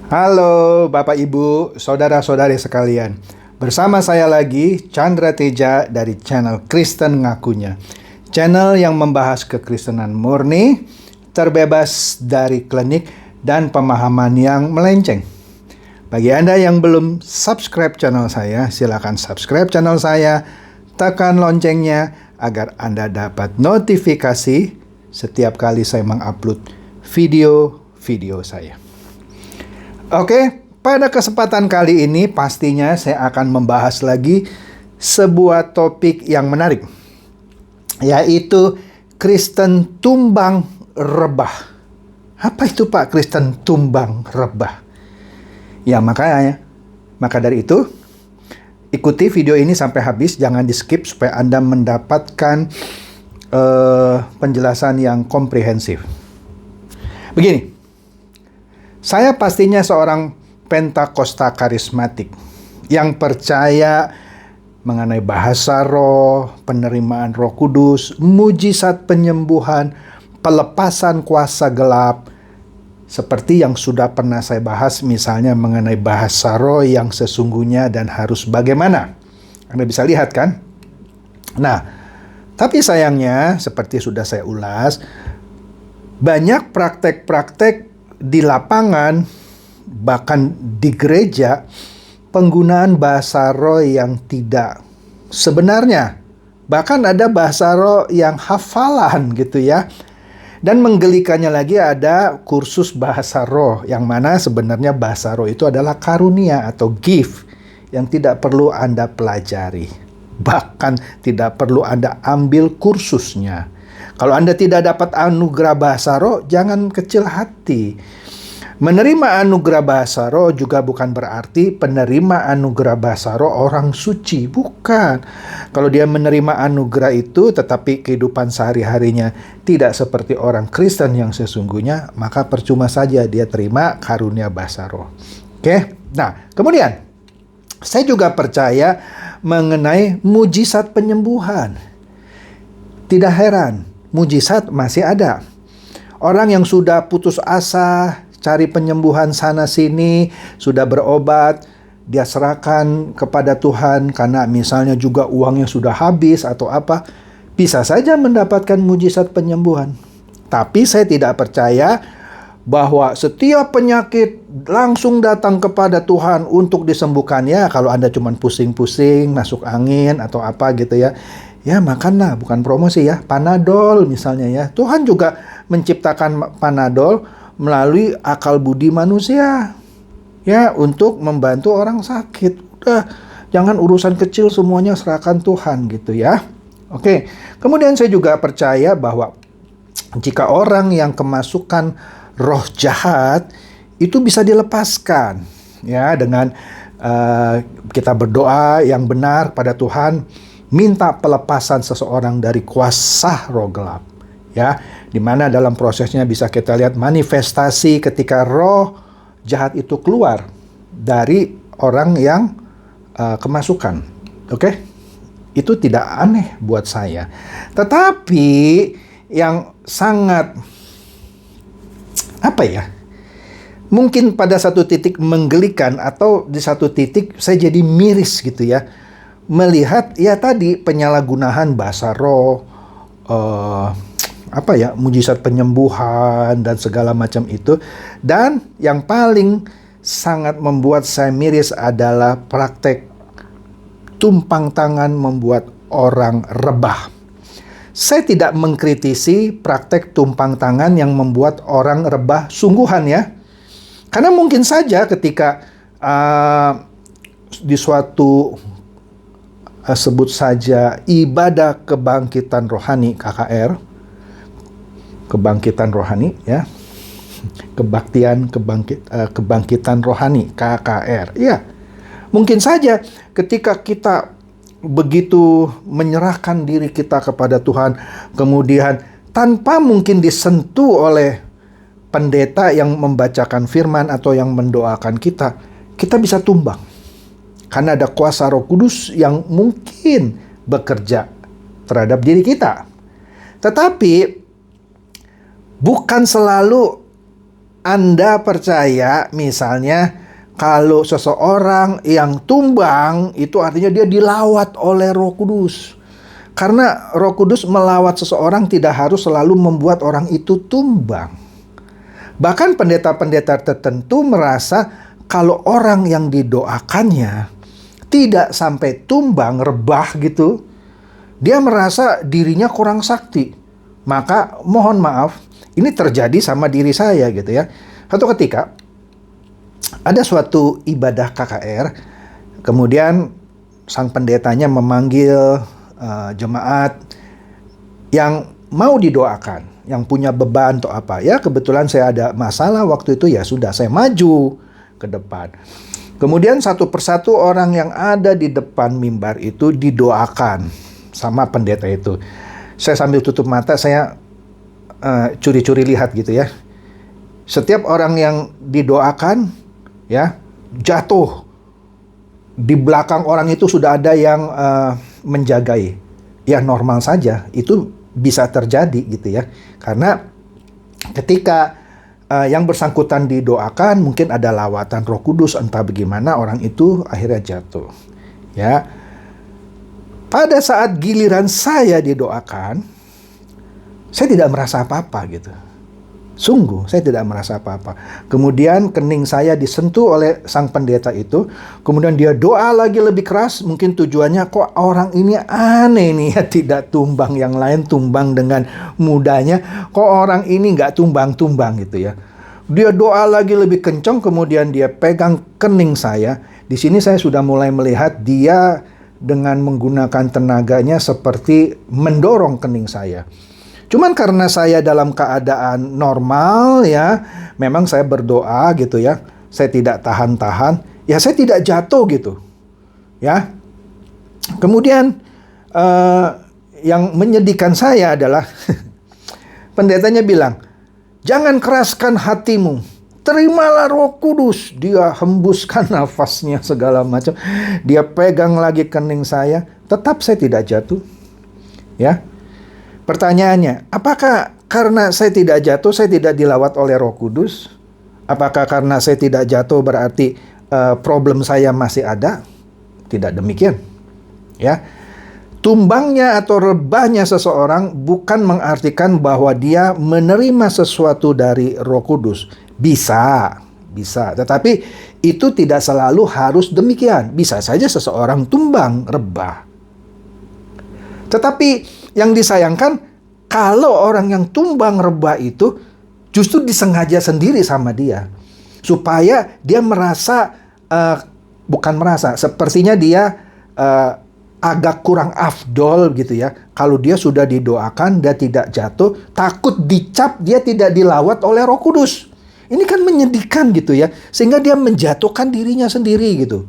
Halo Bapak Ibu, Saudara-saudari sekalian. Bersama saya lagi, Chandra Teja dari channel Kristen Ngakunya. Channel yang membahas kekristenan murni, terbebas dari klinik dan pemahaman yang melenceng. Bagi Anda yang belum subscribe channel saya, silakan subscribe channel saya, tekan loncengnya agar Anda dapat notifikasi setiap kali saya mengupload video-video saya. Oke, pada kesempatan kali ini pastinya saya akan membahas lagi sebuah topik yang menarik, yaitu Kristen tumbang rebah. Apa itu Pak Kristen tumbang rebah? Ya maka dari itu, ikuti video ini sampai habis, jangan di skip supaya Anda mendapatkan penjelasan yang komprehensif. Begini. Saya pastinya seorang Pentakosta karismatik yang percaya mengenai bahasa roh, penerimaan Roh Kudus, mujizat penyembuhan, pelepasan kuasa gelap, seperti yang sudah pernah saya bahas misalnya mengenai bahasa roh yang sesungguhnya dan harus bagaimana. Anda bisa lihat kan? Nah, tapi sayangnya seperti sudah saya ulas, banyak praktek-praktek di lapangan, bahkan di gereja, penggunaan bahasa roh yang tidak sebenarnya. Bahkan ada bahasa roh yang hafalan gitu ya. Dan menggelikannya lagi ada kursus bahasa roh, yang mana sebenarnya bahasa roh itu adalah karunia atau gift yang tidak perlu Anda pelajari. Bahkan tidak perlu Anda ambil kursusnya. Kalau Anda tidak dapat anugerah bahasa roh, jangan kecil hati. Menerima anugerah bahasa roh juga bukan berarti penerima anugerah bahasa roh orang suci. Bukan. Kalau dia menerima anugerah itu tetapi kehidupan sehari-harinya tidak seperti orang Kristen yang sesungguhnya, maka percuma saja dia terima karunia bahasa roh. Oke? Nah, kemudian saya juga percaya mengenai mujizat penyembuhan. Tidak heran, mujizat masih ada. Orang yang sudah putus asa, cari penyembuhan sana-sini, sudah berobat, dia serahkan kepada Tuhan karena misalnya juga uangnya sudah habis atau apa, bisa saja mendapatkan mujizat penyembuhan. Tapi saya tidak percaya bahwa setiap penyakit langsung datang kepada Tuhan untuk disembuhkannya. Kalau Anda cuma pusing-pusing, masuk angin atau apa gitu ya, ya makanlah, bukan promosi ya, Panadol misalnya ya. Tuhan juga menciptakan Panadol melalui akal budi manusia ya, untuk membantu orang sakit. Udah, jangan urusan kecil semuanya serahkan Tuhan gitu ya. Oke, kemudian saya juga percaya bahwa jika orang yang kemasukan roh jahat itu bisa dilepaskan ya dengan kita berdoa yang benar pada Tuhan, minta pelepasan seseorang dari kuasa roh gelap ya, di mana dalam prosesnya bisa kita lihat manifestasi ketika roh jahat itu keluar dari orang yang kemasukan. Oke? Itu tidak aneh buat saya. Tetapi yang sangat mungkin pada satu titik menggelikan atau di satu titik saya jadi miris gitu ya, melihat ya tadi penyalahgunaan bahasa roh, mujizat penyembuhan dan segala macam itu. Dan yang paling sangat membuat saya miris adalah praktek tumpang tangan membuat orang rebah. Saya tidak mengkritisi praktek tumpang tangan yang membuat orang rebah sungguhan ya. Karena mungkin saja ketika di suatu sebut saja ibadah kebangkitan rohani KKR, kebangkitan rohani ya, kebangkitan rohani KKR ya, mungkin saja ketika kita begitu menyerahkan diri kita kepada Tuhan, kemudian tanpa mungkin disentuh oleh pendeta yang membacakan firman atau yang mendoakan kita, kita bisa tumbang. Karena ada kuasa Roh Kudus yang mungkin bekerja terhadap diri kita. Tetapi bukan selalu Anda percaya misalnya kalau seseorang yang tumbang itu artinya dia dilawat oleh Roh Kudus. Karena Roh Kudus melawat seseorang tidak harus selalu membuat orang itu tumbang. Bahkan pendeta-pendeta tertentu merasa kalau orang yang didoakannya tidak sampai tumbang, rebah gitu, dia merasa dirinya kurang sakti. Maka mohon maaf, ini terjadi sama diri saya gitu ya. Satu ketika ada suatu ibadah KKR, kemudian sang pendetanya memanggil jemaat yang mau didoakan, yang punya beban atau apa. Ya kebetulan saya ada masalah waktu itu, ya sudah saya maju ke depan. Kemudian satu persatu orang yang ada di depan mimbar itu didoakan sama pendeta itu. Saya sambil tutup mata, saya curi-curi lihat gitu ya. Setiap orang yang didoakan ya jatuh. Di belakang orang itu sudah ada yang menjagai. Ya normal saja, itu bisa terjadi gitu ya. Karena ketika yang bersangkutan didoakan, mungkin ada lawatan Roh Kudus, entah bagaimana orang itu akhirnya jatuh. Ya. Pada saat giliran saya didoakan, saya tidak merasa apa-apa gitu. Sungguh, saya tidak merasa apa-apa. Kemudian kening saya disentuh oleh sang pendeta itu. Kemudian dia doa lagi lebih keras. Mungkin tujuannya, kok orang ini aneh nih ya. Tidak tumbang, yang lain tumbang dengan mudahnya. Kok orang ini nggak tumbang-tumbang gitu ya. Dia doa lagi lebih kencang. Kemudian dia pegang kening saya. Di sini saya sudah mulai melihat dia dengan menggunakan tenaganya seperti mendorong kening saya. Cuman karena saya dalam keadaan normal ya, memang saya berdoa gitu ya, saya tidak tahan-tahan, ya saya tidak jatuh gitu, ya. Kemudian yang menyedihkan saya adalah pendetanya bilang, jangan keraskan hatimu, terimalah Roh Kudus. Dia hembuskan nafasnya segala macam, dia pegang lagi kening saya, tetap saya tidak jatuh, ya. Pertanyaannya, apakah karena saya tidak jatuh, saya tidak dilawat oleh Roh Kudus? Apakah karena saya tidak jatuh berarti problem saya masih ada? Tidak demikian. Ya, tumbangnya atau rebahnya seseorang bukan mengartikan bahwa dia menerima sesuatu dari Roh Kudus. Bisa. Tetapi itu tidak selalu harus demikian. Bisa saja seseorang tumbang, rebah. Tetapi yang disayangkan, kalau orang yang tumbang rebah itu justru disengaja sendiri sama dia. Supaya dia merasa, sepertinya dia agak kurang afdol gitu ya. Kalau dia sudah didoakan, dia tidak jatuh, takut dicap dia tidak dilawat oleh Roh Kudus. Ini kan menyedihkan gitu ya. Sehingga dia menjatuhkan dirinya sendiri gitu.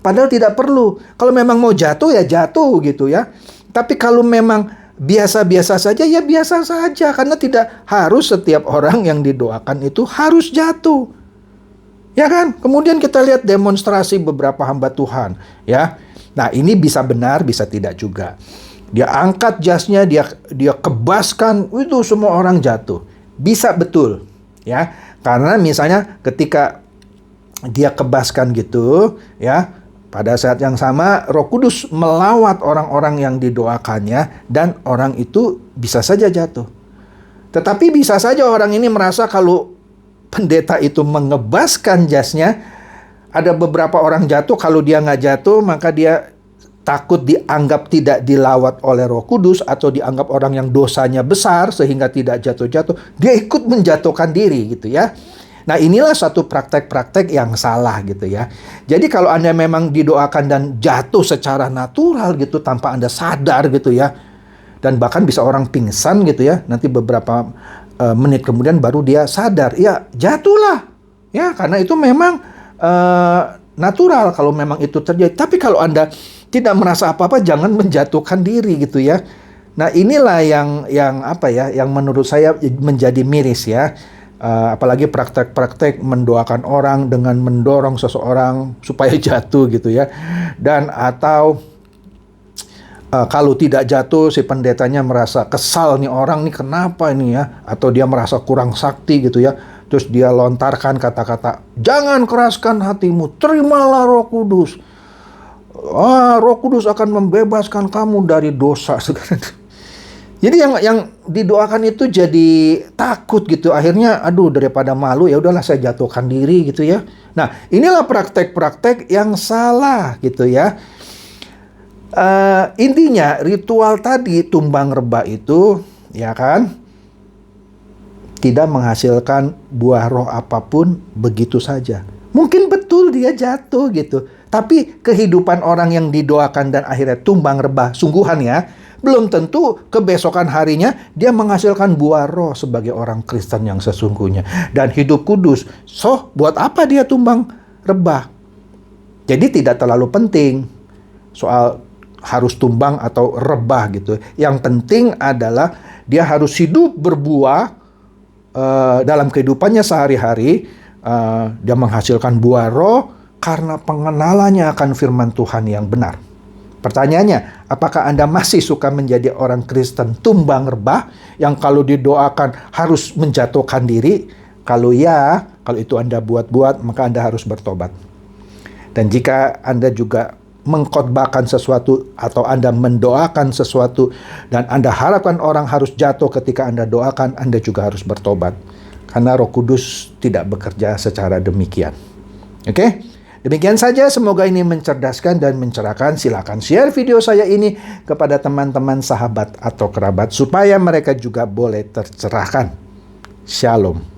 Padahal tidak perlu. Kalau memang mau jatuh, ya jatuh gitu ya. Tapi kalau memang biasa-biasa saja, ya biasa saja. Karena tidak harus setiap orang yang didoakan itu harus jatuh. Ya kan? Kemudian kita lihat demonstrasi beberapa hamba Tuhan. Ya. Nah ini bisa benar, bisa tidak juga. Dia angkat jasnya, dia kebaskan, itu semua orang jatuh. Bisa betul. Ya. Karena misalnya ketika dia kebaskan gitu, ya. Pada saat yang sama, Roh Kudus melawat orang-orang yang didoakannya, dan orang itu bisa saja jatuh. Tetapi bisa saja orang ini merasa kalau pendeta itu mengebaskan jasnya, ada beberapa orang jatuh, kalau dia nggak jatuh, maka dia takut dianggap tidak dilawat oleh Roh Kudus, atau dianggap orang yang dosanya besar, sehingga tidak jatuh-jatuh. Dia ikut menjatuhkan diri gitu ya. Nah inilah satu praktek-praktek yang salah gitu ya. Jadi kalau Anda memang didoakan dan jatuh secara natural gitu tanpa Anda sadar gitu ya. Dan bahkan bisa orang pingsan gitu ya. Nanti beberapa menit kemudian baru dia sadar. Ya jatuhlah. Ya karena itu memang natural kalau memang itu terjadi. Tapi kalau Anda tidak merasa apa-apa, jangan menjatuhkan diri gitu ya. Nah inilah yang menurut saya menjadi miris ya. Apalagi praktek-praktek mendoakan orang dengan mendorong seseorang supaya jatuh gitu ya. Dan atau kalau tidak jatuh, si pendetanya merasa kesal nih orang nih kenapa ini ya. Atau dia merasa kurang sakti gitu ya. terus dia lontarkan kata-kata, jangan keraskan hatimu, terimalah Roh Kudus. Roh Kudus akan membebaskan kamu dari dosa. Jadi yang didoakan itu jadi takut gitu. Akhirnya aduh, daripada malu ya udahlah saya jatuhkan diri gitu ya. Nah, inilah praktek-praktek yang salah gitu ya. Intinya ritual tadi tumbang rebah itu ya kan tidak menghasilkan buah roh apapun begitu saja. Mungkin betul dia jatuh gitu. Tapi kehidupan orang yang didoakan dan akhirnya tumbang rebah sungguhan ya, belum tentu kebesokan harinya dia menghasilkan buah roh sebagai orang Kristen yang sesungguhnya. Dan hidup kudus. So, buat apa dia tumbang rebah? Jadi tidak terlalu penting soal harus tumbang atau rebah gitu. Yang penting adalah dia harus hidup berbuah dalam kehidupannya sehari-hari. Dia menghasilkan buah roh karena pengenalannya akan firman Tuhan yang benar. Pertanyaannya, apakah Anda masih suka menjadi orang Kristen tumbang rebah yang kalau didoakan harus menjatuhkan diri? Kalau ya, kalau itu Anda buat-buat, maka Anda harus bertobat. Dan jika Anda juga mengkhotbahkan sesuatu atau Anda mendoakan sesuatu dan Anda harapkan orang harus jatuh ketika Anda doakan, Anda juga harus bertobat. Karena Roh Kudus tidak bekerja secara demikian. Oke? Demikian saja, semoga ini mencerdaskan dan mencerahkan. Silakan share video saya ini kepada teman-teman, sahabat, atau kerabat supaya mereka juga boleh tercerahkan. Shalom.